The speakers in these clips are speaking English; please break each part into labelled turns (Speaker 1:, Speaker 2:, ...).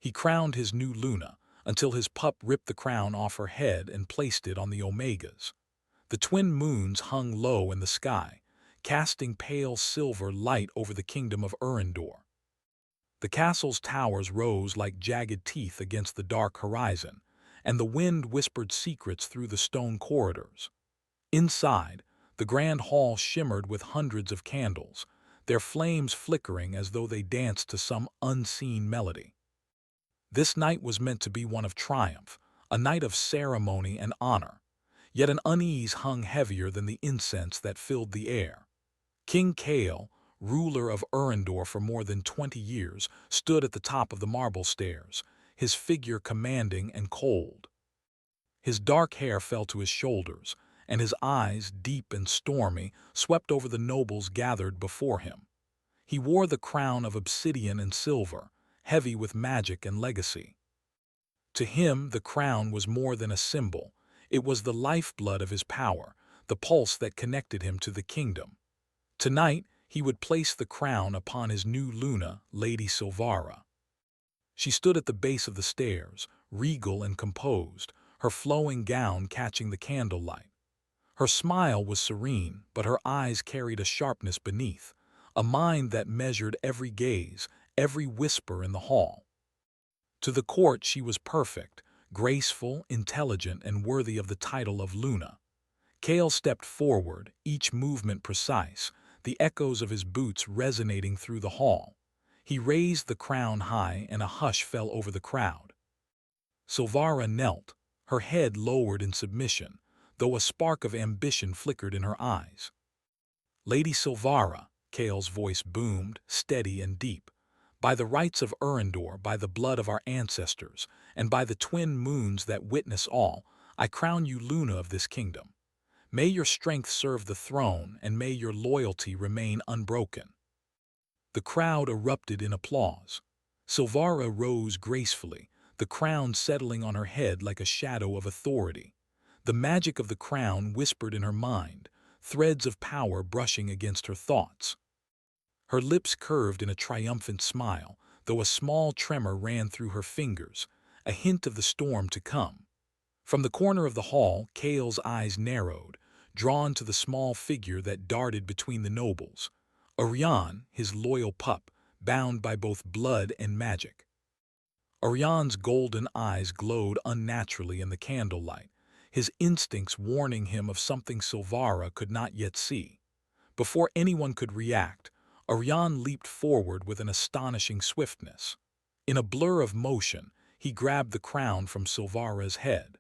Speaker 1: He crowned his new Luna, until his pup ripped the crown off her head and placed it on the Omegas. The twin moons hung low in the sky, casting pale silver light over the kingdom of Urindor. The castle's towers rose like jagged teeth against the dark horizon, and the wind whispered secrets through the stone corridors. Inside, the grand hall shimmered with hundreds of candles, their flames flickering as though they danced to some unseen melody. This night was meant to be one of triumph, a night of ceremony and honor, yet an unease hung heavier than the incense that filled the air. King Kale, ruler of Urindor for more than 20 years, stood at the top of the marble stairs, his figure commanding and cold. His dark hair fell to his shoulders, and his eyes, deep and stormy, swept over the nobles gathered before him. He wore the crown of obsidian and silver, heavy with magic and legacy. To him, the crown was more than a symbol. It was the lifeblood of his power, the pulse that connected him to the kingdom. Tonight, he would place the crown upon his new Luna, Lady Silvara. She stood at the base of the stairs, regal and composed, her flowing gown catching the candlelight. Her smile was serene, but her eyes carried a sharpness beneath, a mind that measured every gaze, every whisper in the hall. To the court she was perfect, graceful, intelligent, and worthy of the title of Luna. Kale stepped forward, each movement precise, the echoes of his boots resonating through the hall. He raised the crown high, and a hush fell over the crowd. Silvara knelt, her head lowered in submission, though a spark of ambition flickered in her eyes. "Lady Silvara," Kale's voice boomed, steady and deep, "by the rights of Urindor, by the blood of our ancestors, and by the twin moons that witness all, I crown you Luna of this kingdom. May your strength serve the throne, and may your loyalty remain unbroken." The crowd erupted in applause. Silvara rose gracefully, the crown settling on her head like a shadow of authority. The magic of the crown whispered in her mind, threads of power brushing against her thoughts. Her lips curved in a triumphant smile, though a small tremor ran through her fingers, a hint of the storm to come. From the corner of the hall, Kale's eyes narrowed, drawn to the small figure that darted between the nobles. Orion, his loyal pup, bound by both blood and magic. Orion's golden eyes glowed unnaturally in the candlelight, his instincts warning him of something Silvara could not yet see. Before anyone could react, Orion leaped forward with an astonishing swiftness. In a blur of motion, he grabbed the crown from Silvara's head.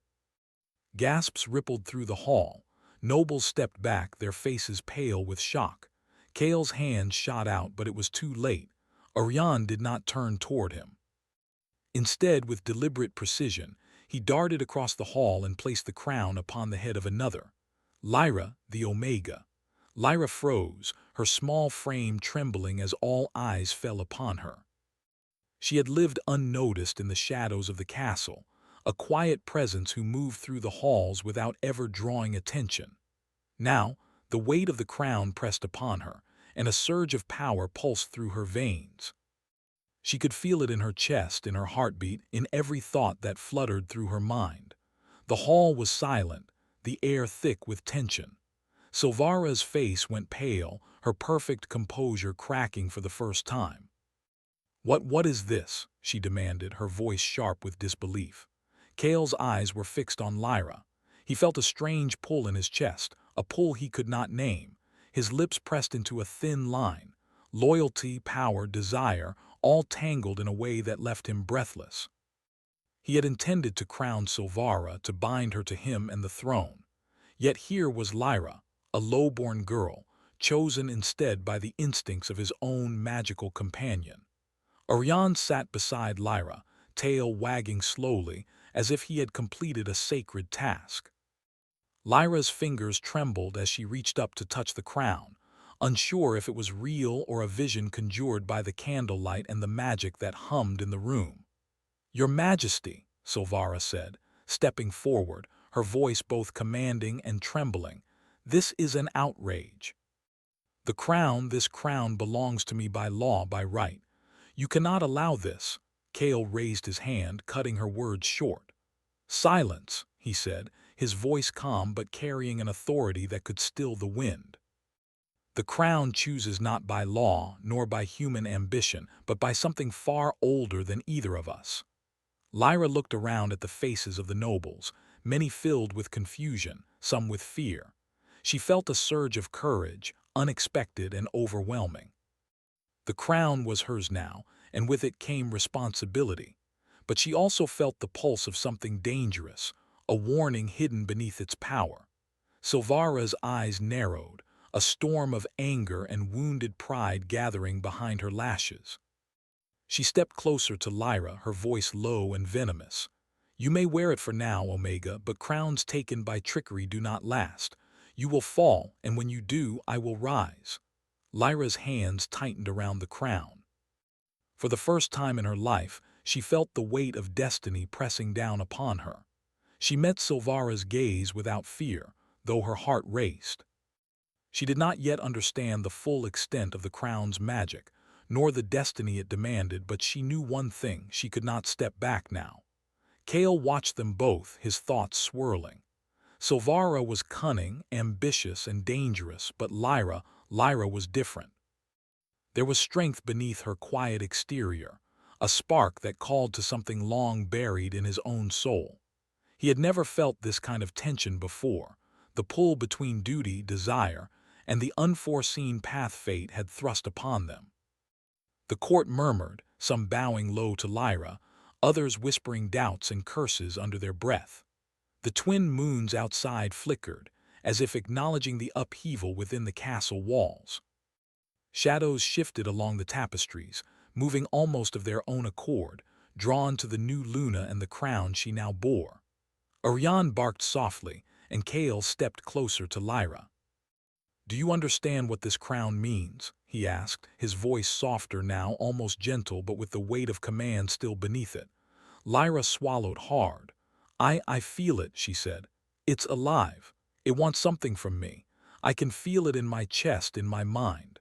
Speaker 1: Gasps rippled through the hall. Nobles stepped back, their faces pale with shock. Kale's hand shot out, but it was too late. Orion did not turn toward him. Instead, with deliberate precision, he darted across the hall and placed the crown upon the head of another, Lyra, the Omega. Lyra froze, her small frame trembling as all eyes fell upon her. She had lived unnoticed in the shadows of the castle, a quiet presence who moved through the halls without ever drawing attention. Now, the weight of the crown pressed upon her, and a surge of power pulsed through her veins. She could feel it in her chest, in her heartbeat, in every thought that fluttered through her mind. The hall was silent, the air thick with tension. Silvara's face went pale, her perfect composure cracking for the first time. What is this?" she demanded, her voice sharp with disbelief. Kale's eyes were fixed on Lyra. He felt a strange pull in his chest, a pull he could not name. His lips pressed into a thin line. Loyalty, power, desire, all tangled in a way that left him breathless. He had intended to crown Silvara, to bind her to him and the throne. Yet here was Lyra, a low-born girl, chosen instead by the instincts of his own magical companion. Orion sat beside Lyra, tail wagging slowly, as if he had completed a sacred task. Lyra's fingers trembled as she reached up to touch the crown, unsure if it was real or a vision conjured by the candlelight and the magic that hummed in the room. "Your Majesty," Silvara said, stepping forward, her voice both commanding and trembling, "this is an outrage. This crown belongs to me by law, by right. You cannot allow this." Kale raised his hand, cutting her words short. "Silence," he said, his voice calm but carrying an authority that could still the wind. "The crown chooses not by law nor by human ambition, but by something far older than either of us." Lyra looked around at the faces of the nobles, many filled with confusion, some with fear. She felt a surge of courage, unexpected and overwhelming. The crown was hers now, and with it came responsibility. But she also felt the pulse of something dangerous, a warning hidden beneath its power. Silvara's eyes narrowed, a storm of anger and wounded pride gathering behind her lashes. She stepped closer to Lyra, her voice low and venomous. "You may wear it for now, Omega, but crowns taken by trickery do not last. You will fall, and when you do, I will rise." Lyra's hands tightened around the crown. For the first time in her life, she felt the weight of destiny pressing down upon her. She met Silvara's gaze without fear, though her heart raced. She did not yet understand the full extent of the crown's magic, nor the destiny it demanded, but she knew one thing: she could not step back now. Kale watched them both, his thoughts swirling. Silvara was cunning, ambitious, and dangerous, but Lyra was different. There was strength beneath her quiet exterior, a spark that called to something long buried in his own soul. He had never felt this kind of tension before, the pull between duty, desire, and the unforeseen path fate had thrust upon them. The court murmured, some bowing low to Lyra, others whispering doubts and curses under their breath. The twin moons outside flickered, as if acknowledging the upheaval within the castle walls. Shadows shifted along the tapestries, moving almost of their own accord, drawn to the new Luna and the crown she now bore. Orion barked softly, and Kale stepped closer to Lyra. "Do you understand what this crown means?" he asked, his voice softer now, almost gentle, but with the weight of command still beneath it. Lyra swallowed hard. I feel it," she said. "It's alive. It wants something from me. I can feel it in my chest, in my mind.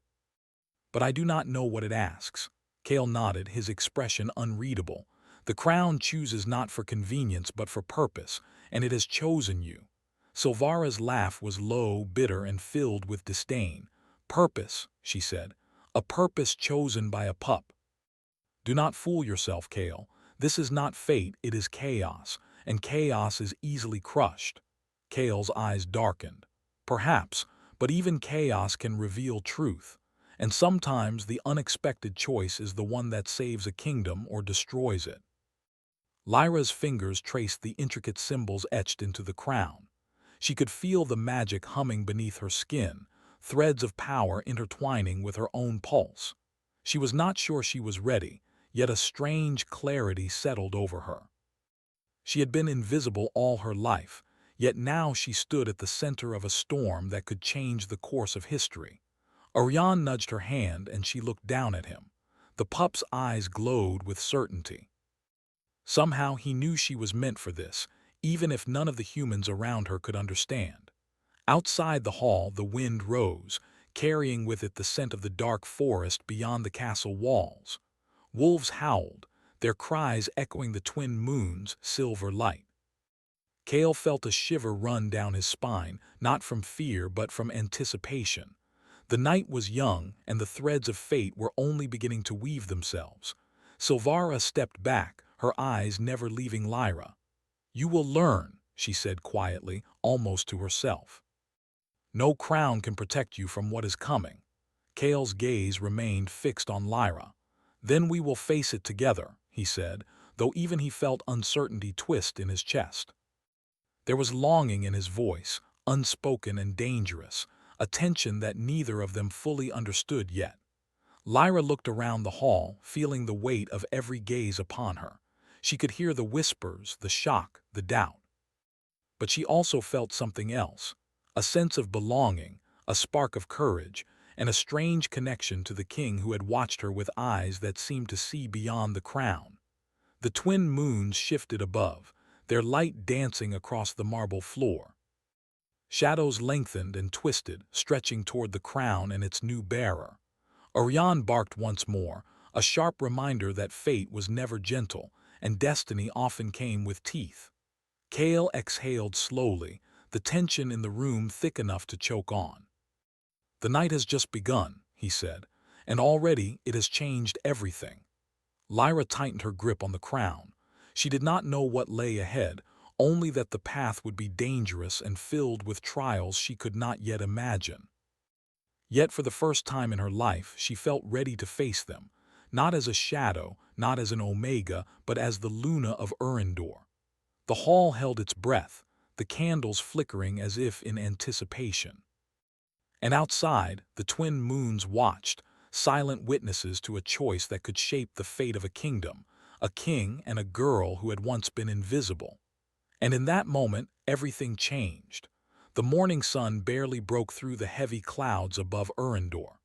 Speaker 1: But I do not know what it asks." Kale nodded, his expression unreadable. "The crown chooses not for convenience but for purpose, and it has chosen you." Silvara's laugh was low, bitter, and filled with disdain. "Purpose," she said. "A purpose chosen by a pup." "Do not fool yourself, Kale. This is not fate, it is chaos, and chaos is easily crushed." Kale's eyes darkened. "Perhaps, but even chaos can reveal truth. And sometimes the unexpected choice is the one that saves a kingdom or destroys it." Lyra's fingers traced the intricate symbols etched into the crown. She could feel the magic humming beneath her skin, threads of power intertwining with her own pulse. She was not sure she was ready, yet a strange clarity settled over her. She had been invisible all her life, yet now she stood at the center of a storm that could change the course of history. Orion nudged her hand, and she looked down at him. The pup's eyes glowed with certainty. Somehow he knew she was meant for this, even if none of the humans around her could understand. Outside the hall, the wind rose, carrying with it the scent of the dark forest beyond the castle walls. Wolves howled, their cries echoing the twin moons' silver light. Kale felt a shiver run down his spine, not from fear but from anticipation. The night was young, and the threads of fate were only beginning to weave themselves. Silvara stepped back, her eyes never leaving Lyra. "You will learn," she said quietly, almost to herself. "No crown can protect you from what is coming." Kale's gaze remained fixed on Lyra. "Then we will face it together," he said, though even he felt uncertainty twist in his chest. There was longing in his voice, unspoken and dangerous, a tension that neither of them fully understood yet. Lyra looked around the hall, feeling the weight of every gaze upon her. She could hear the whispers, the shock, the doubt. But she also felt something else, a sense of belonging, a spark of courage, and a strange connection to the king who had watched her with eyes that seemed to see beyond the crown. The twin moons shifted above, their light dancing across the marble floor. Shadows lengthened and twisted, stretching toward the crown and its new bearer. Orion barked once more, a sharp reminder that fate was never gentle and destiny often came with teeth. Kale exhaled slowly, the tension in the room thick enough to choke on. "The night has just begun," he said, "and already it has changed everything." Lyra tightened her grip on the crown. She did not know what lay ahead, only that the path would be dangerous and filled with trials she could not yet imagine. Yet for the first time in her life she felt ready to face them, not as a shadow, not as an Omega, but as the Luna of Urindor. The hall held its breath, the candles flickering as if in anticipation. And outside, the twin moons watched, silent witnesses to a choice that could shape the fate of a kingdom, a king and a girl who had once been invisible. And in that moment, everything changed. The morning sun barely broke through the heavy clouds above Urindor.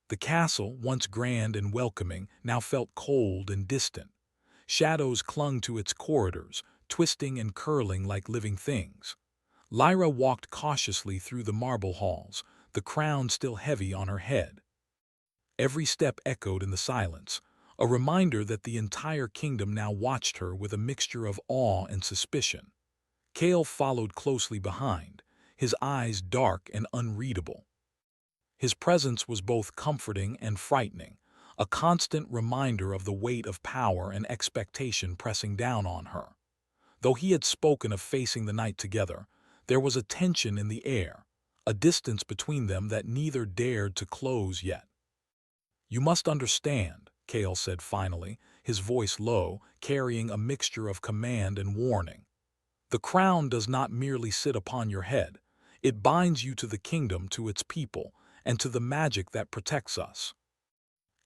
Speaker 1: The castle, once grand and welcoming, now felt cold and distant. Shadows clung to its corridors, twisting and curling like living things. Lyra walked cautiously through the marble halls, the crown still heavy on her head. Every step echoed in the silence, a reminder that the entire kingdom now watched her with a mixture of awe and suspicion. Kale followed closely behind, his eyes dark and unreadable. His presence was both comforting and frightening, a constant reminder of the weight of power and expectation pressing down on her. Though he had spoken of facing the night together, there was a tension in the air, a distance between them that neither dared to close yet. "You must understand," Kale said finally, his voice low, carrying a mixture of command and warning. "The crown does not merely sit upon your head. It binds you to the kingdom, to its people, and to the magic that protects us.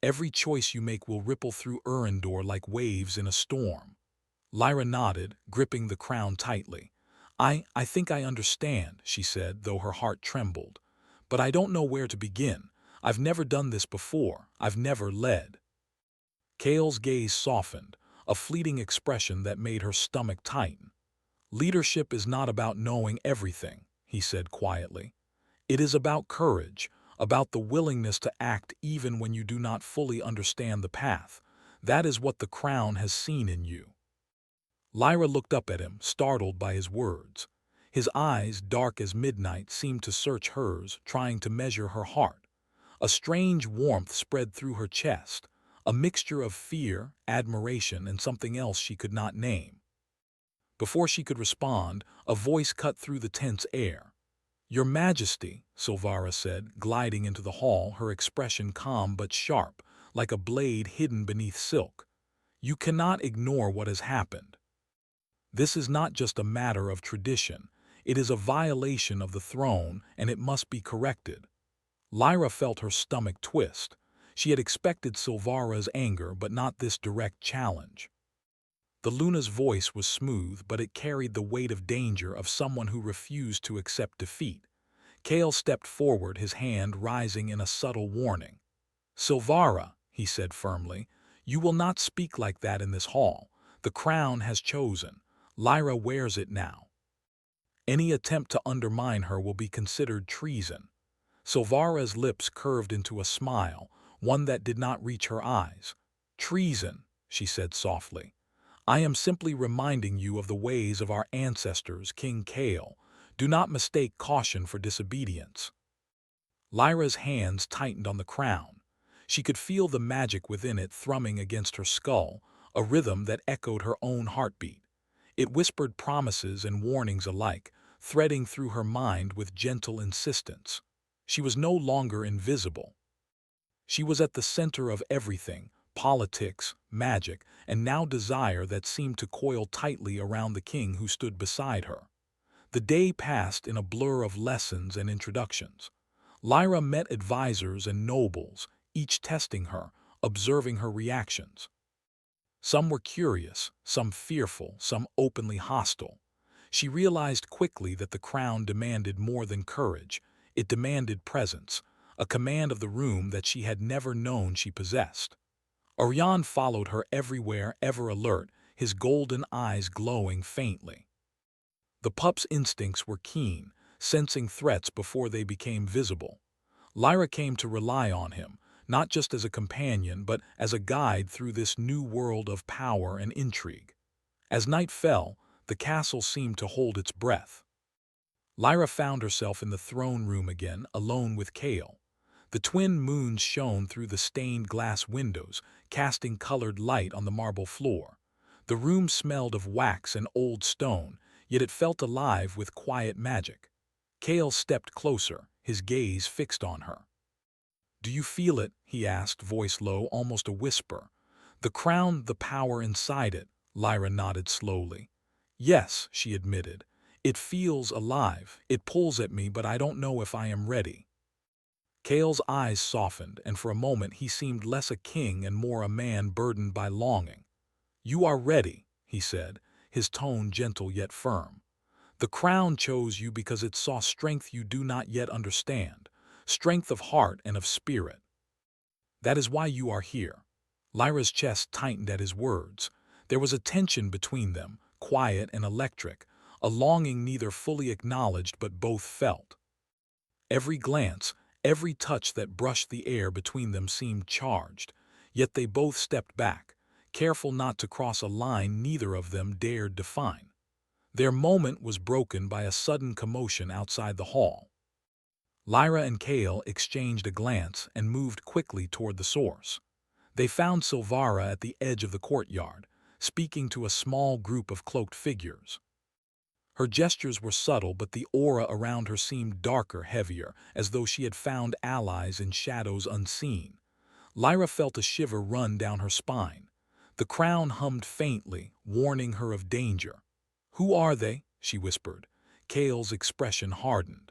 Speaker 1: Every choice you make will ripple through Urindor like waves in a storm." Lyra nodded, gripping the crown tightly. I think I understand," she said, though her heart trembled. "But I don't know where to begin. I've never done this before. I've never led." Kale's gaze softened, a fleeting expression that made her stomach tighten. "Leadership is not about knowing everything," he said quietly. "It is about courage, about the willingness to act even when you do not fully understand the path. That is what the crown has seen in you." Lyra looked up at him, startled by his words. His eyes, dark as midnight, seemed to search hers, trying to measure her heart. A strange warmth spread through her chest, a mixture of fear, admiration, and something else she could not name. Before she could respond, a voice cut through the tense air. "Your Majesty," Silvara said, gliding into the hall, her expression calm but sharp, like a blade hidden beneath silk. "You cannot ignore what has happened. This is not just a matter of tradition. It is a violation of the throne, and it must be corrected." Lyra felt her stomach twist. She had expected Silvara's anger, but not this direct challenge. The Luna's voice was smooth, but it carried the weight of danger of someone who refused to accept defeat. Kale stepped forward, his hand rising in a subtle warning. "Silvara," he said firmly, "you will not speak like that in this hall. The crown has chosen. Lyra wears it now. Any attempt to undermine her will be considered treason." Silvara's lips curved into a smile, one that did not reach her eyes. "Treason," she said softly. "I am simply reminding you of the ways of our ancestors, King Kale. Do not mistake caution for disobedience." Lyra's hands tightened on the crown. She could feel the magic within it thrumming against her skull, a rhythm that echoed her own heartbeat. It whispered promises and warnings alike, threading through her mind with gentle insistence. She was no longer invisible. She was at the center of everything: politics, magic, and now desire that seemed to coil tightly around the king who stood beside her. The day passed in a blur of lessons and introductions. Lyra met advisors and nobles, each testing her, observing her reactions. Some were curious, some fearful, some openly hostile. She realized quickly that the crown demanded more than courage. It demanded presence, a command of the room that she had never known she possessed. Orion followed her everywhere, ever alert, his golden eyes glowing faintly. The pup's instincts were keen, sensing threats before they became visible. Lyra came to rely on him, not just as a companion, but as a guide through this new world of power and intrigue. As night fell, the castle seemed to hold its breath. Lyra found herself in the throne room again, alone with Kale. The twin moons shone through the stained glass windows, casting colored light on the marble floor. The room smelled of wax and old stone, yet it felt alive with quiet magic. Kale stepped closer, his gaze fixed on her. "Do you feel it?" he asked, voice low, almost a whisper. "The crown, the power inside it." Lyra nodded slowly. "Yes," she admitted. "It feels alive. It pulls at me, but I don't know if I am ready." Kale's eyes softened, and for a moment he seemed less a king and more a man burdened by longing. "You are ready," he said, his tone gentle yet firm. "The crown chose you because it saw strength you do not yet understand, strength of heart and of spirit. That is why you are here." Lyra's chest tightened at his words. There was a tension between them, quiet and electric, a longing neither fully acknowledged but both felt. Every glance, every touch that brushed the air between them seemed charged, yet they both stepped back, careful not to cross a line neither of them dared define. Their moment was broken by a sudden commotion outside the hall. Lyra and Kale exchanged a glance and moved quickly toward the source. They found Silvara at the edge of the courtyard, speaking to a small group of cloaked figures. Her gestures were subtle, but the aura around her seemed darker, heavier, as though she had found allies in shadows unseen. Lyra felt a shiver run down her spine. The crown hummed faintly, warning her of danger. "Who are they?" she whispered. Kale's expression hardened.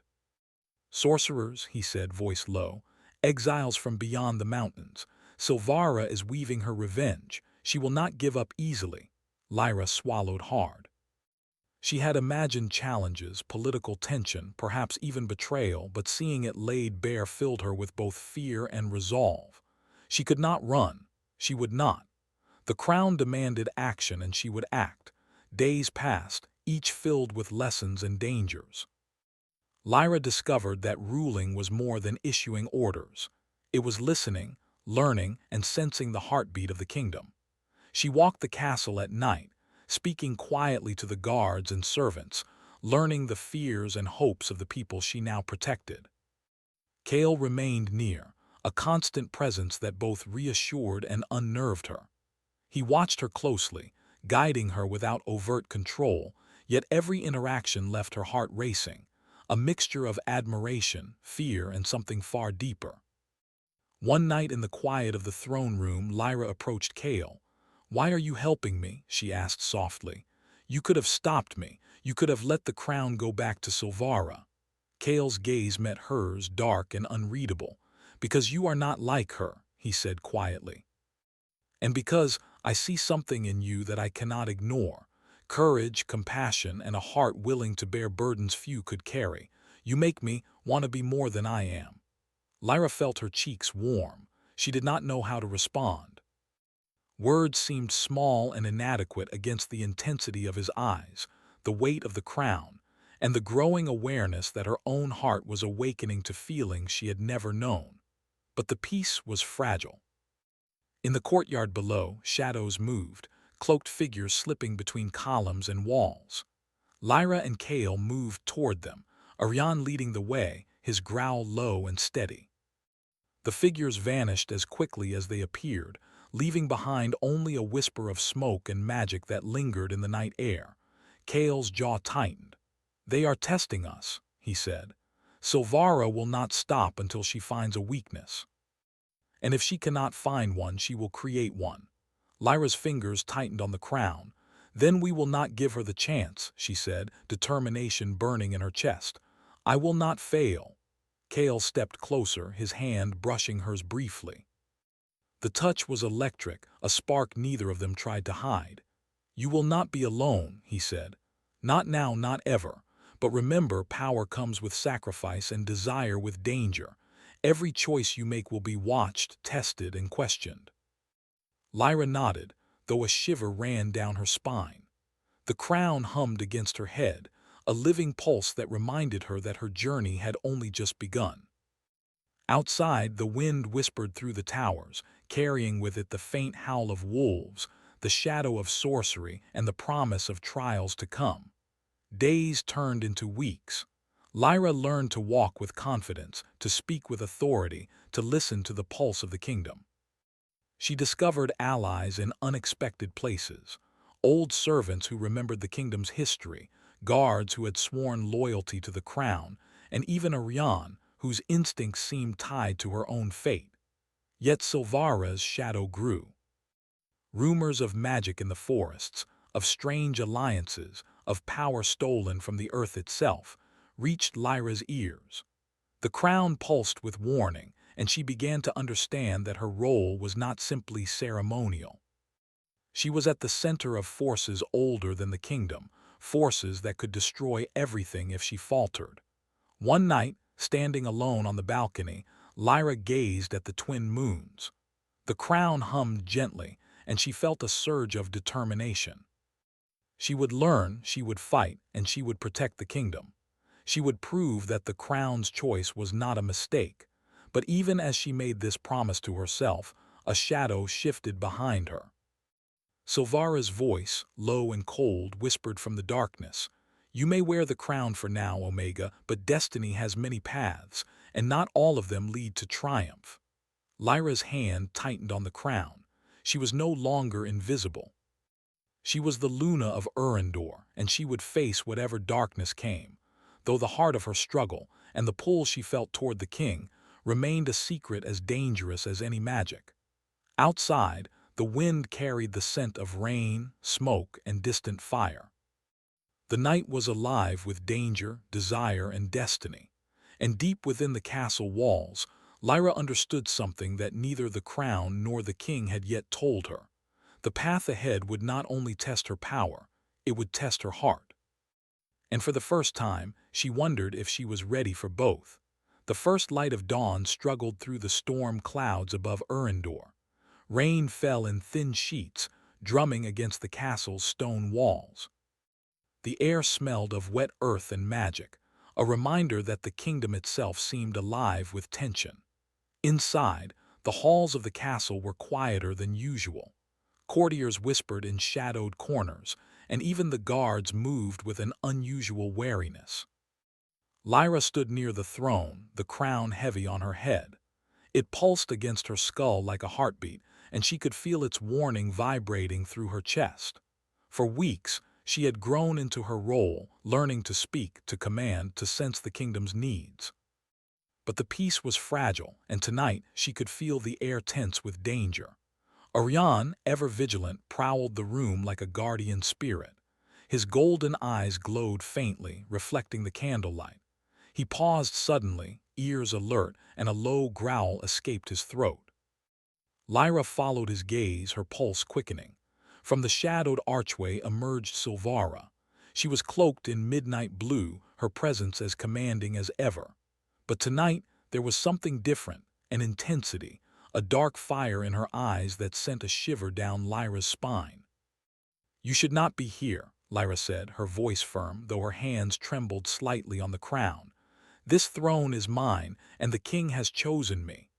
Speaker 1: "Sorcerers," he said, voice low. "Exiles from beyond the mountains. Silvara is weaving her revenge. She will not give up easily." Lyra swallowed hard. She had imagined challenges, political tension, perhaps even betrayal, but seeing it laid bare filled her with both fear and resolve. She could not run. She would not. The crown demanded action, and she would act. Days passed, each filled with lessons and dangers. Lyra discovered that ruling was more than issuing orders. It was listening, learning, and sensing the heartbeat of the kingdom. She walked the castle at night, speaking quietly to the guards and servants, learning the fears and hopes of the people she now protected. Kale remained near, a constant presence that both reassured and unnerved her. He watched her closely, guiding her without overt control, yet every interaction left her heart racing, a mixture of admiration, fear, and something far deeper. One night in the quiet of the throne room, Lyra approached Kale. "Why are you helping me?" she asked softly. "You could have stopped me. You could have let the crown go back to Silvara." Kale's gaze met hers, dark and unreadable. "Because you are not like her," he said quietly. "And because I see something in you that I cannot ignore. Courage, compassion, and a heart willing to bear burdens few could carry. You make me want to be more than I am." Lyra felt her cheeks warm. She did not know how to respond. Words seemed small and inadequate against the intensity of his eyes, the weight of the crown, and the growing awareness that her own heart was awakening to feelings she had never known. But the peace was fragile. In the courtyard below, shadows moved, cloaked figures slipping between columns and walls. Lyra and Kale moved toward them, Aryan leading the way, his growl low and steady. The figures vanished as quickly as they appeared, leaving behind only a whisper of smoke and magic that lingered in the night air. Kale's jaw tightened. "They are testing us," he said. "Silvara will not stop until she finds a weakness. And if she cannot find one, she will create one." Lyra's fingers tightened on the crown. "Then we will not give her the chance," she said, determination burning in her chest. "I will not fail." Kale stepped closer, his hand brushing hers briefly. The touch was electric, a spark neither of them tried to hide. "You will not be alone," he said. "Not now, not ever. But remember, power comes with sacrifice and desire with danger. Every choice you make will be watched, tested, and questioned." Lyra nodded, though a shiver ran down her spine. The crown hummed against her head, a living pulse that reminded her that her journey had only just begun. Outside, the wind whispered through the towers, carrying with it the faint howl of wolves, the shadow of sorcery, and the promise of trials to come. Days turned into weeks. Lyra learned to walk with confidence, to speak with authority, to listen to the pulse of the kingdom. She discovered allies in unexpected places, old servants who remembered the kingdom's history, guards who had sworn loyalty to the crown, and even a Ryan whose instincts seemed tied to her own fate. Yet Silvara's shadow grew. Rumors of magic in the forests, of strange alliances, of power stolen from the earth itself, reached Lyra's ears. The crown pulsed with warning, and she began to understand that her role was not simply ceremonial. She was at the center of forces older than the kingdom, forces that could destroy everything if she faltered. One night, standing alone on the balcony, Lyra gazed at the twin moons. The crown hummed gently, and she felt a surge of determination. She would learn, she would fight, and she would protect the kingdom. She would prove that the crown's choice was not a mistake. But even as she made this promise to herself, a shadow shifted behind her. Silvara's voice, low and cold, whispered from the darkness, "You may wear the crown for now, Omega, but destiny has many paths, and not all of them lead to triumph." Lyra's hand tightened on the crown. She was no longer invisible. She was the Luna of Urindor, and she would face whatever darkness came, though the heart of her struggle, and the pull she felt toward the king, remained a secret as dangerous as any magic. Outside, the wind carried the scent of rain, smoke, and distant fire. The night was alive with danger, desire, and destiny. And deep within the castle walls, Lyra understood something that neither the crown nor the king had yet told her. The path ahead would not only test her power, it would test her heart. And for the first time, she wondered if she was ready for both. The first light of dawn struggled through the storm clouds above Urindor. Rain fell in thin sheets, drumming against the castle's stone walls. The air smelled of wet earth and magic, a reminder that the kingdom itself seemed alive with tension. Inside, the halls of the castle were quieter than usual. Courtiers whispered in shadowed corners, and even the guards moved with an unusual wariness. Lyra stood near the throne, the crown heavy on her head. It pulsed against her skull like a heartbeat, and she could feel its warning vibrating through her chest. For weeks, she had grown into her role, learning to speak, to command, to sense the kingdom's needs. But the peace was fragile, and tonight she could feel the air tense with danger. Orion, ever vigilant, prowled the room like a guardian spirit. His golden eyes glowed faintly, reflecting the candlelight. He paused suddenly, ears alert, and a low growl escaped his throat. Lyra followed his gaze, her pulse quickening. From the shadowed archway emerged Silvara. She was cloaked in midnight blue, her presence as commanding as ever. But tonight there was something different, an intensity, a dark fire in her eyes that sent a shiver down Lyra's spine. "You should not be here," Lyra said, her voice firm, though her hands trembled slightly on the crown. "This throne is mine, and the king has chosen me."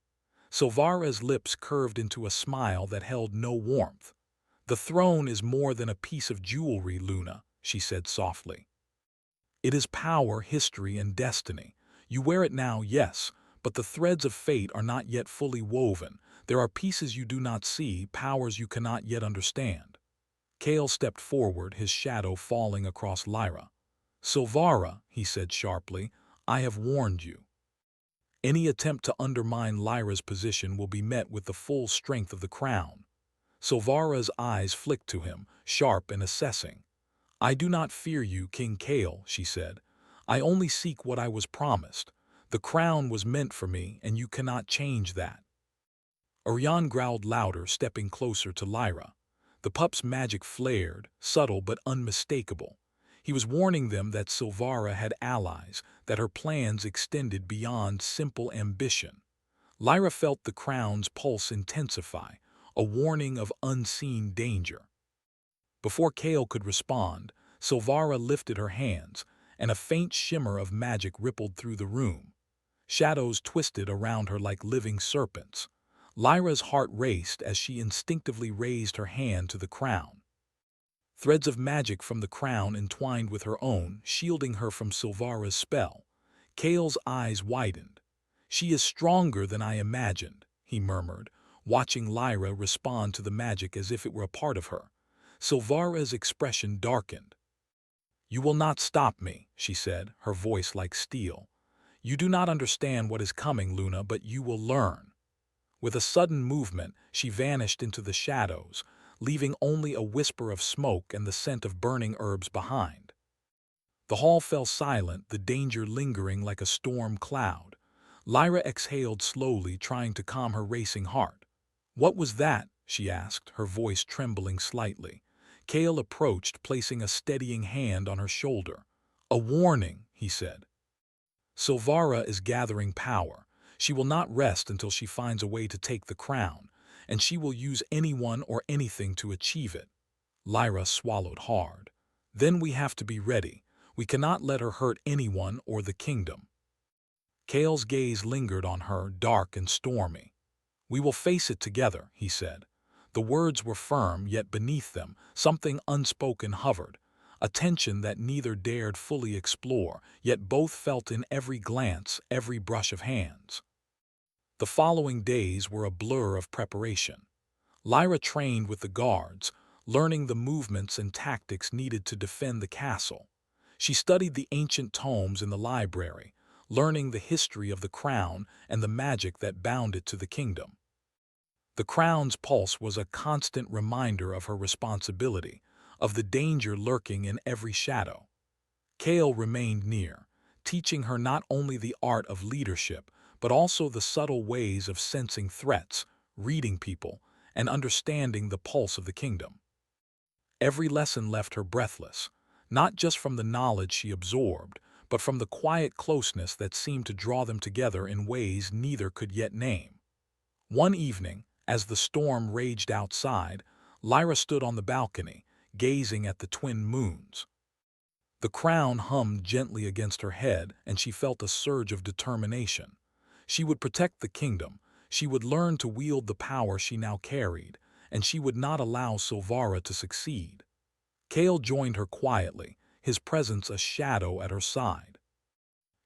Speaker 1: Silvara's lips curved into a smile that held no warmth. "The throne is more than a piece of jewelry, Luna," she said softly. "It is power, history, and destiny. You wear it now, yes, but the threads of fate are not yet fully woven. There are pieces you do not see, powers you cannot yet understand." Kale stepped forward, his shadow falling across Lyra. "Silvara," he said sharply, "I have warned you. Any attempt to undermine Lyra's position will be met with the full strength of the crown." Silvara's eyes flicked to him, sharp and assessing. "I do not fear you, King Kale," she said. "I only seek what I was promised. The crown was meant for me, and you cannot change that." Orion growled louder, stepping closer to Lyra. The pup's magic flared, subtle but unmistakable. He was warning them that Silvara had allies, that her plans extended beyond simple ambition. Lyra felt the crown's pulse intensify, a warning of unseen danger. Before Kale could respond, Silvara lifted her hands, and a faint shimmer of magic rippled through the room. Shadows twisted around her like living serpents. Lyra's heart raced as she instinctively raised her hand to the crown. Threads of magic from the crown entwined with her own, shielding her from Silvara's spell. Kale's eyes widened. "She is stronger than I imagined," he murmured, watching Lyra respond to the magic as if it were a part of her. Silvara's expression darkened. "You will not stop me," she said, her voice like steel. "You do not understand what is coming, Luna, but you will learn." With a sudden movement, she vanished into the shadows, leaving only a whisper of smoke and the scent of burning herbs behind. The hall fell silent, the danger lingering like a storm cloud. Lyra exhaled slowly, trying to calm her racing heart. "What was that?" she asked, her voice trembling slightly. Kale approached, placing a steadying hand on her shoulder. "A warning," he said. "Silvara is gathering power. She will not rest until she finds a way to take the crown, and she will use anyone or anything to achieve it." Lyra swallowed hard. "Then we have to be ready. We cannot let her hurt anyone or the kingdom." Kale's gaze lingered on her, dark and stormy. "We will face it together," he said. The words were firm, yet beneath them, something unspoken hovered, a tension that neither dared fully explore, yet both felt in every glance, every brush of hands. The following days were a blur of preparation. Lyra trained with the guards, learning the movements and tactics needed to defend the castle. She studied the ancient tomes in the library, learning the history of the crown and the magic that bound it to the kingdom. The crown's pulse was a constant reminder of her responsibility, of the danger lurking in every shadow. Kale remained near, teaching her not only the art of leadership, but also the subtle ways of sensing threats, reading people, and understanding the pulse of the kingdom. Every lesson left her breathless, not just from the knowledge she absorbed, but from the quiet closeness that seemed to draw them together in ways neither could yet name. One evening, as the storm raged outside, Lyra stood on the balcony, gazing at the twin moons. The crown hummed gently against her head, and she felt a surge of determination. She would protect the kingdom, she would learn to wield the power she now carried, and she would not allow Silvara to succeed. Kale joined her quietly, his presence a shadow at her side.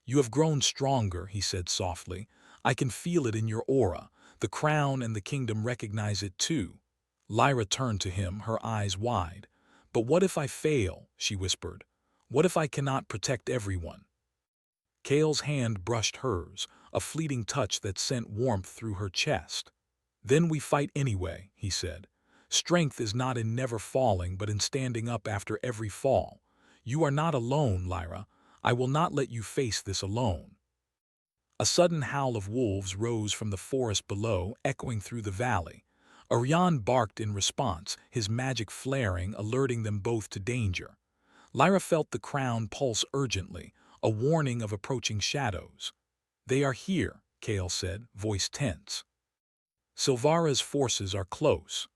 Speaker 1: "You have grown stronger," he said softly. "I can feel it in your aura. The crown and the kingdom recognize it too." Lyra turned to him, her eyes wide. "But what if I fail?" she whispered. "What if I cannot protect everyone?" Kale's hand brushed hers, a fleeting touch that sent warmth through her chest. "Then we fight anyway," he said. "Strength is not in never falling, but in standing up after every fall. You are not alone, Lyra. I will not let you face this alone." A sudden howl of wolves rose from the forest below, echoing through the valley. Orion barked in response, his magic flaring, alerting them both to danger. Lyra felt the crown pulse urgently, a warning of approaching shadows. "They are here," Kale said, voice tense. "Silvara's forces are close."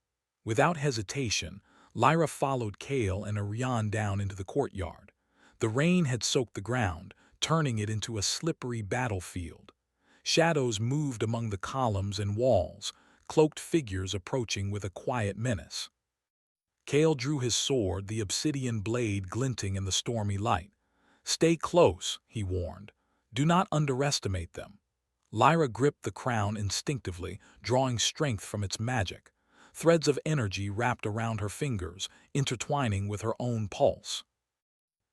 Speaker 1: Without hesitation, Lyra followed Kale and Orion down into the courtyard. The rain had soaked the ground, turning it into a slippery battlefield. Shadows moved among the columns and walls, cloaked figures approaching with a quiet menace. Kale drew his sword, the obsidian blade glinting in the stormy light. "Stay close," he warned. "Do not underestimate them." Lyra gripped the crown instinctively, drawing strength from its magic. Threads of energy wrapped around her fingers, intertwining with her own pulse.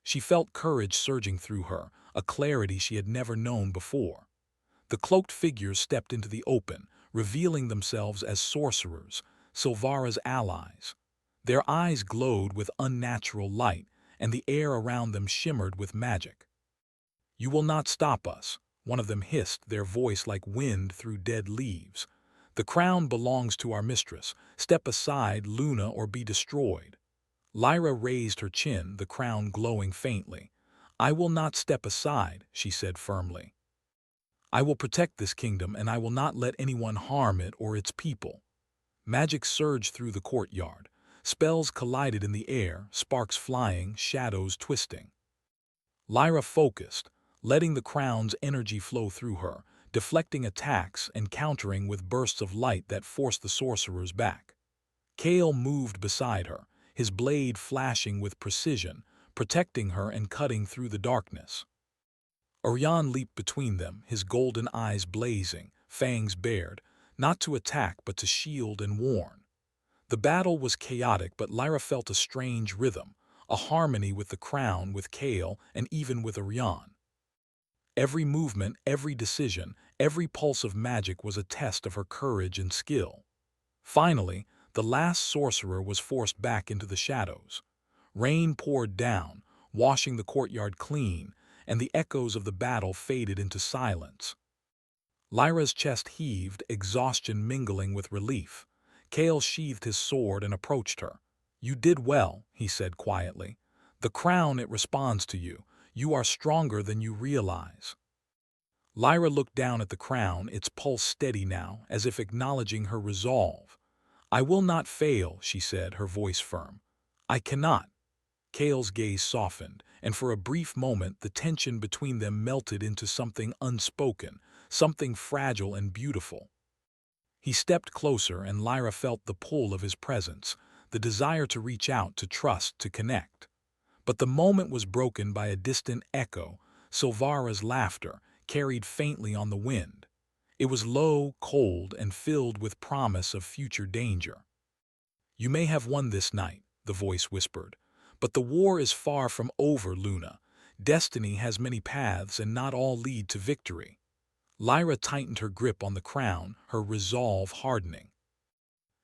Speaker 1: She felt courage surging through her, a clarity she had never known before. The cloaked figures stepped into the open, revealing themselves as sorcerers, Silvara's allies. Their eyes glowed with unnatural light, and the air around them shimmered with magic. "You will not stop us," one of them hissed, their voice like wind through dead leaves. "The crown belongs to our mistress. Step aside, Luna, or be destroyed." Lyra raised her chin, the crown glowing faintly. "I will not step aside," she said firmly. "I will protect this kingdom, and I will not let anyone harm it or its people." Magic surged through the courtyard. Spells collided in the air, sparks flying, shadows twisting. Lyra focused, letting the crown's energy flow through her, deflecting attacks and countering with bursts of light that forced the sorcerers back. Kale moved beside her, his blade flashing with precision, protecting her and cutting through the darkness. Orion leaped between them, his golden eyes blazing, fangs bared, not to attack but to shield and warn. The battle was chaotic, but Lyra felt a strange rhythm, a harmony with the crown, with Kale, and even with Orion. Every movement, every decision, every pulse of magic was a test of her courage and skill. Finally, the last sorcerer was forced back into the shadows. Rain poured down, washing the courtyard clean, and the echoes of the battle faded into silence. Lyra's chest heaved, exhaustion mingling with relief. Kale sheathed his sword and approached her. "You did well," he said quietly. "The crown, it responds to you. You are stronger than you realize." Lyra looked down at the crown, its pulse steady now, as if acknowledging her resolve. "I will not fail," she said, her voice firm. "I cannot." Kale's gaze softened, and for a brief moment the tension between them melted into something unspoken, something fragile and beautiful. He stepped closer, and Lyra felt the pull of his presence, the desire to reach out, to trust, to connect. But the moment was broken by a distant echo, Silvara's laughter, carried faintly on the wind. It was low, cold, and filled with promise of future danger. "You may have won this night," the voice whispered, "but the war is far from over, Luna. Destiny has many paths, and not all lead to victory." Lyra tightened her grip on the crown, her resolve hardening.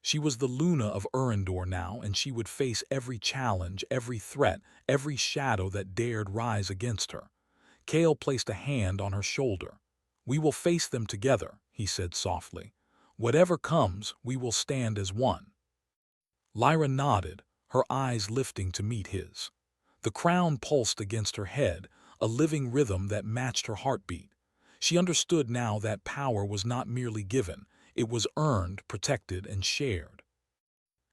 Speaker 1: She was the Luna of Urindor now, and she would face every challenge, every threat, every shadow that dared rise against her. Kale placed a hand on her shoulder. "We will face them together," he said softly. "Whatever comes, we will stand as one." Lyra nodded, her eyes lifting to meet his. The crown pulsed against her head, a living rhythm that matched her heartbeat. She understood now that power was not merely given, it was earned, protected, and shared.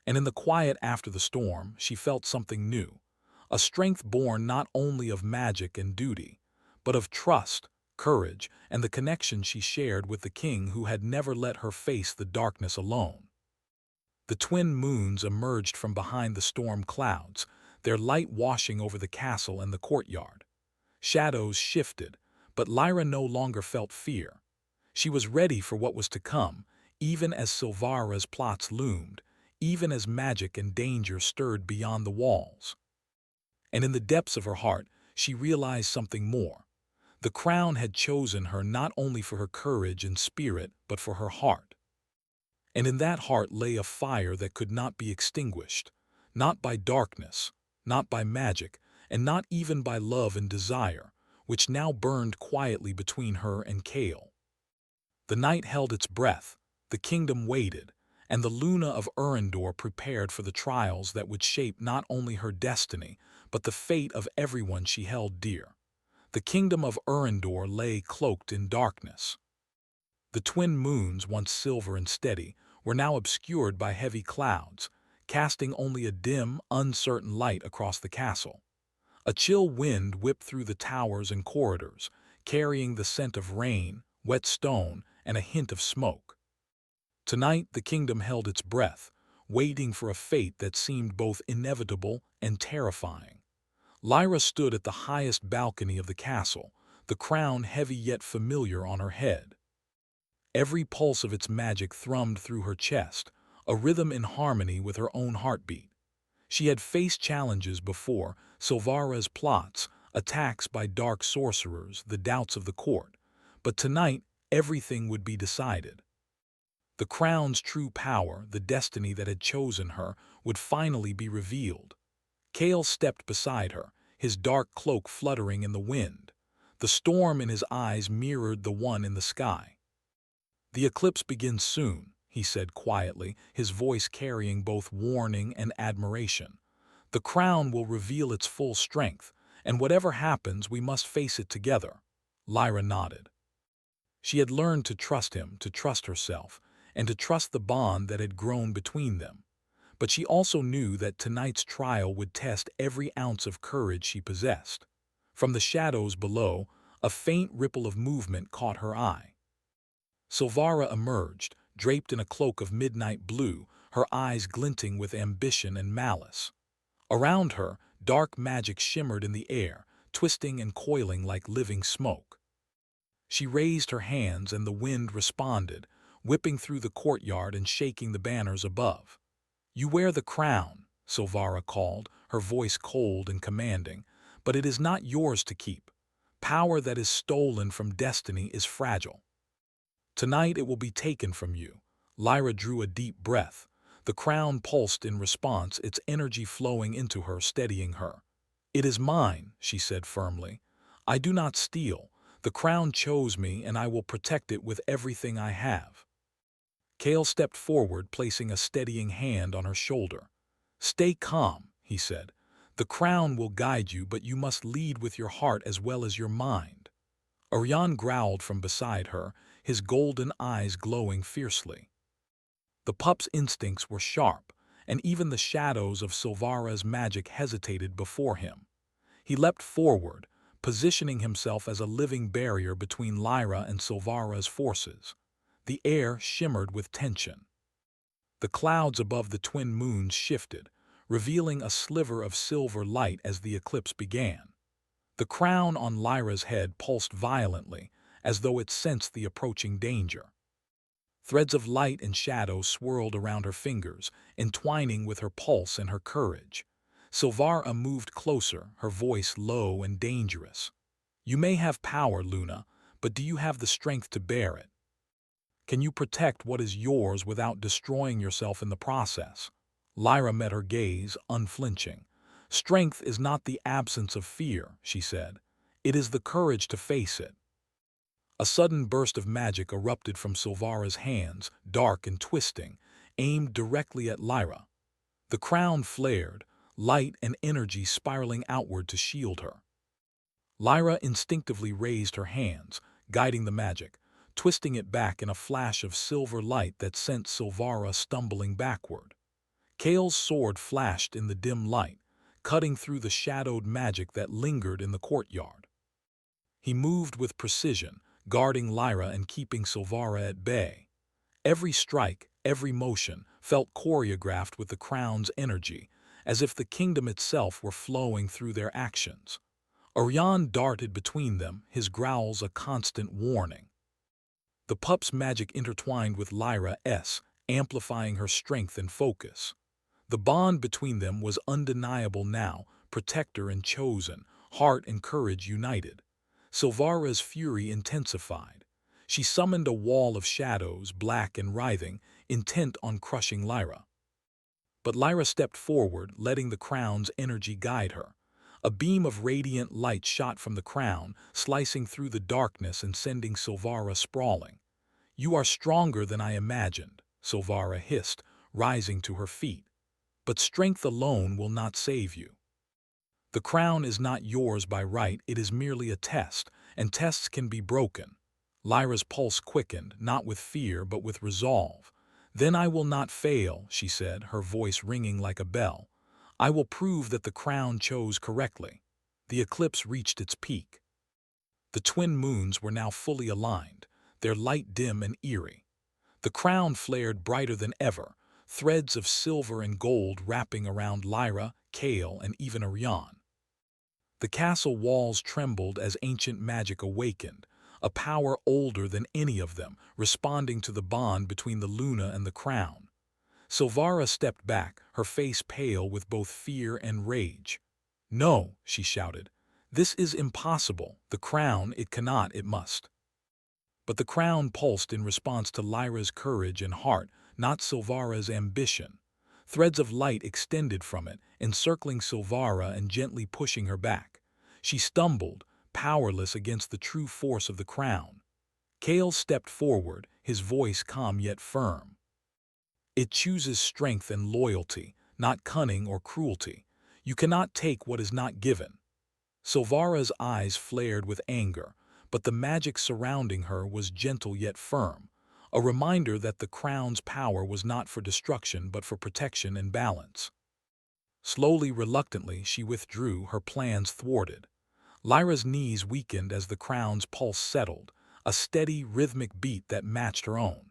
Speaker 1: And in the quiet after the storm, she felt something new, a strength born not only of magic and duty, but of trust, courage, and the connection she shared with the king who had never let her face the darkness alone. The twin moons emerged from behind the storm clouds, their light washing over the castle and the courtyard. Shadows shifted, but Lyra no longer felt fear. She was ready for what was to come, even as Silvara's plots loomed, even as magic and danger stirred beyond the walls. And in the depths of her heart, she realized something more. The crown had chosen her not only for her courage and spirit, but for her heart. And in that heart lay a fire that could not be extinguished, not by darkness, not by magic, and not even by love and desire, which now burned quietly between her and Kale. The night held its breath, the kingdom waited, and the Luna of Urindor prepared for the trials that would shape not only her destiny, but the fate of everyone she held dear. The kingdom of Urindor lay cloaked in darkness. The twin moons, once silver and steady, were now obscured by heavy clouds, casting only a dim, uncertain light across the castle. A chill wind whipped through the towers and corridors, carrying the scent of rain, wet stone, and a hint of smoke. Tonight the kingdom held its breath, waiting for a fate that seemed both inevitable and terrifying. Lyra stood at the highest balcony of the castle, the crown heavy yet familiar on her head. Every pulse of its magic thrummed through her chest, a rhythm in harmony with her own heartbeat. She had faced challenges before, Silvara's plots, attacks by dark sorcerers, the doubts of the court. But tonight, everything would be decided. The crown's true power, the destiny that had chosen her, would finally be revealed. Kale stepped beside her, his dark cloak fluttering in the wind. The storm in his eyes mirrored the one in the sky. "The eclipse begins soon," he said quietly, his voice carrying both warning and admiration. "The crown will reveal its full strength, and whatever happens, we must face it together." Lyra nodded. She had learned to trust him, to trust herself, and to trust the bond that had grown between them. But she also knew that tonight's trial would test every ounce of courage she possessed. From the shadows below, A faint ripple of movement caught her eye. Silvara emerged, draped in a cloak of midnight blue, her eyes glinting with ambition and malice. Around her, dark magic shimmered in the air, twisting and coiling like living smoke. She raised her hands and the wind responded, whipping through the courtyard and shaking the banners above. "You wear the crown," Silvara called, her voice cold and commanding, "but it is not yours to keep. Power that is stolen from destiny is fragile. Tonight it will be taken from you." Lyra drew a deep breath. The crown pulsed in response, its energy flowing into her, steadying her. "It is mine," she said firmly. "I do not steal. The crown chose me, and I will protect it with everything I have." Kale stepped forward, placing a steadying hand on her shoulder. "Stay calm," he said. "The crown will guide you, but you must lead with your heart as well as your mind." Orion growled from beside her, his golden eyes glowing fiercely. The pup's instincts were sharp, and even the shadows of Silvara's magic hesitated before him. He leapt forward, positioning himself as a living barrier between Lyra and Silvara's forces. The air shimmered with tension. The clouds above the twin moons shifted, revealing a sliver of silver light as the eclipse began. The crown on Lyra's head pulsed violently, as though it sensed the approaching danger. Threads of light and shadow swirled around her fingers, entwining with her pulse and her courage. Silvara moved closer, her voice low and dangerous. "You may have power, Luna, but do you have the strength to bear it? Can you protect what is yours without destroying yourself in the process?" Lyra met her gaze, unflinching. "Strength is not the absence of fear," she said. "It is the courage to face it." A sudden burst of magic erupted from Silvara's hands, dark and twisting, aimed directly at Lyra. The crown flared, light and energy spiraling outward to shield her. Lyra instinctively raised her hands, guiding the magic, twisting it back in a flash of silver light that sent Silvara stumbling backward. Kale's sword flashed in the dim light, cutting through the shadowed magic that lingered in the courtyard. He moved with precision, guarding Lyra and keeping Silvara at bay. Every strike, every motion, felt choreographed with the crown's energy, as if the kingdom itself were flowing through their actions. Orion darted between them, his growls a constant warning. The pup's magic intertwined with Lyra's, amplifying her strength and focus. The bond between them was undeniable now, protector and chosen, heart and courage united. Silvara's fury intensified. She summoned a wall of shadows, black and writhing, intent on crushing Lyra. But Lyra stepped forward, letting the crown's energy guide her. A beam of radiant light shot from the crown, slicing through the darkness and sending Silvara sprawling. "You are stronger than I imagined," Silvara hissed, rising to her feet. "But strength alone will not save you. The crown is not yours by right, it is merely a test, and tests can be broken." Lyra's pulse quickened, not with fear but with resolve. "Then I will not fail," she said, her voice ringing like a bell. "I will prove that the crown chose correctly." The eclipse reached its peak. The twin moons were now fully aligned, their light dim and eerie. The crown flared brighter than ever, threads of silver and gold wrapping around Lyra, Kale, and even Orion. The castle walls trembled as ancient magic awakened, a power older than any of them, responding to the bond between the Luna and the crown. Silvara stepped back, her face pale with both fear and rage. "No," she shouted. "This is impossible. The crown, it cannot, it must." But the crown pulsed in response to Lyra's courage and heart, not Silvara's ambition. Threads of light extended from it, encircling Silvara and gently pushing her back. She stumbled, powerless against the true force of the crown. Kale stepped forward, his voice calm yet firm. "It chooses strength and loyalty, not cunning or cruelty. You cannot take what is not given." Silvara's eyes flared with anger, but the magic surrounding her was gentle yet firm, a reminder that the crown's power was not for destruction but for protection and balance. Slowly, reluctantly, she withdrew, her plans thwarted. Lyra's knees weakened as the crown's pulse settled, a steady, rhythmic beat that matched her own.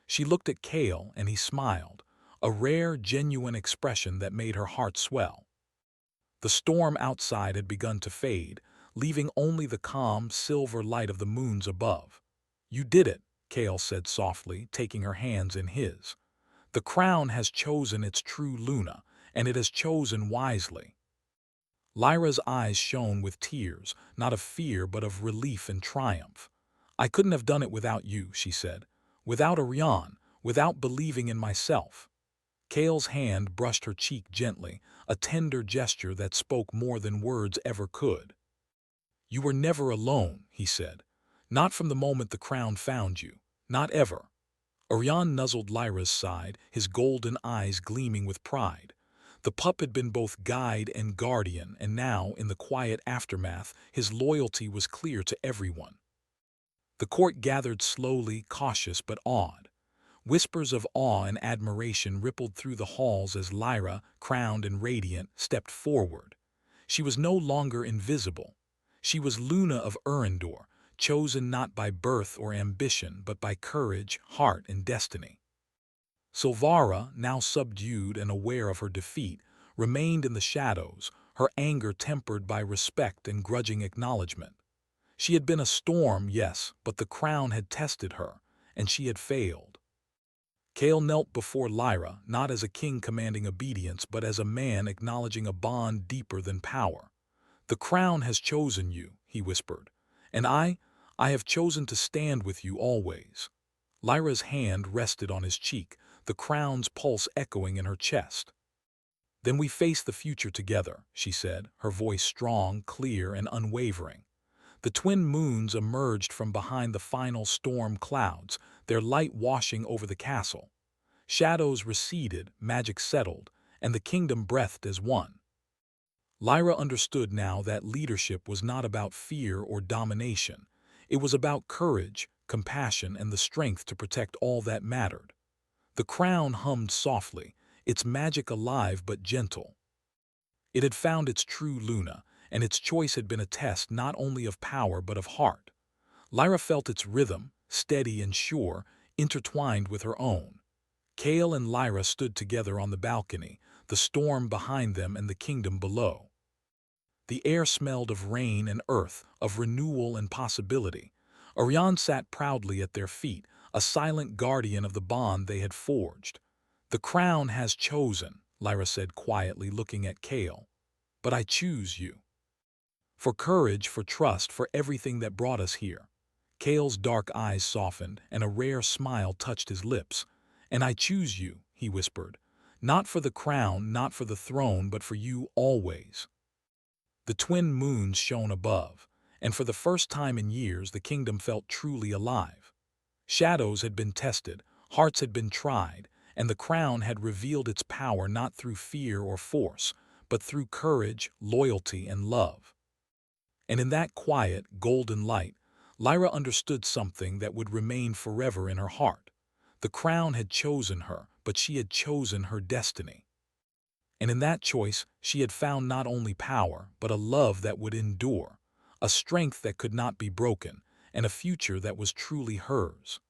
Speaker 1: She looked at Cale and he smiled, a rare, genuine expression that made her heart swell. The storm outside had begun to fade, leaving only the calm, silver light of the moons above. "You did it," Cale said softly, taking her hands in his. "The crown has chosen its true Luna, and it has chosen wisely." Lyra's eyes shone with tears, not of fear but of relief and triumph. "I couldn't have done it without you," she said. "Without Orion, without believing in myself." Cale's hand brushed her cheek gently, a tender gesture that spoke more than words ever could. "You were never alone," he said. "Not from the moment the crown found you. Not ever." Orion nuzzled Lyra's side, his golden eyes gleaming with pride. The pup had been both guide and guardian, and now, in the quiet aftermath, his loyalty was clear to everyone. The court gathered slowly, cautious but awed. Whispers of awe and admiration rippled through the halls as Lyra, crowned and radiant, stepped forward. She was no longer invisible. She was Luna of Erendor, chosen not by birth or ambition, but by courage, heart, and destiny. Silvara, now subdued and aware of her defeat, remained in the shadows, her anger tempered by respect and grudging acknowledgement. She had been a storm, yes, but the crown had tested her, and she had failed. Cale knelt before Lyra, not as a king commanding obedience, but as a man acknowledging a bond deeper than power. "The crown has chosen you," he whispered, "and I have chosen to stand with you always." Lyra's hand rested on his cheek, the crown's pulse echoing in her chest. "Then we face the future together," she said, her voice strong, clear, and unwavering. The twin moons emerged from behind the final storm clouds, their light washing over the castle. Shadows receded, magic settled, and the kingdom breathed as one. Lyra understood now that leadership was not about fear or domination. It was about courage, compassion, and the strength to protect all that mattered. The crown hummed softly, its magic alive but gentle. It had found its true Luna, and its choice had been a test not only of power but of heart. Lyra felt its rhythm, steady and sure, intertwined with her own. Cale and Lyra stood together on the balcony, the storm behind them and the kingdom below. The air smelled of rain and earth, of renewal and possibility. Orion sat proudly at their feet, a silent guardian of the bond they had forged. "The crown has chosen," Lyra said quietly, looking at Cale. "But I choose you. For courage, for trust, for everything that brought us here." Cale's dark eyes softened, and a rare smile touched his lips. "And I choose you," he whispered. "Not for the crown, not for the throne, but for you always." The twin moons shone above, and for the first time in years the kingdom felt truly alive. Shadows had been tested, hearts had been tried, and the crown had revealed its power not through fear or force, but through courage, loyalty, and love. And in that quiet, golden light, Lyra understood something that would remain forever in her heart. The crown had chosen her, but she had chosen her destiny. And in that choice, she had found not only power, but a love that would endure, a strength that could not be broken, and a future that was truly hers.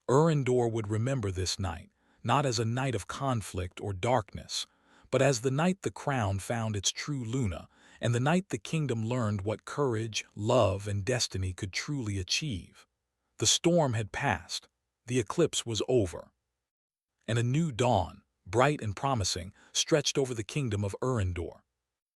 Speaker 1: Erendor would remember this night, not as a night of conflict or darkness, but as the night the crown found its true Luna, and the night the kingdom learned what courage, love, and destiny could truly achieve. The storm had passed, the eclipse was over, and a new dawn, bright and promising, stretched over the kingdom of Erendor.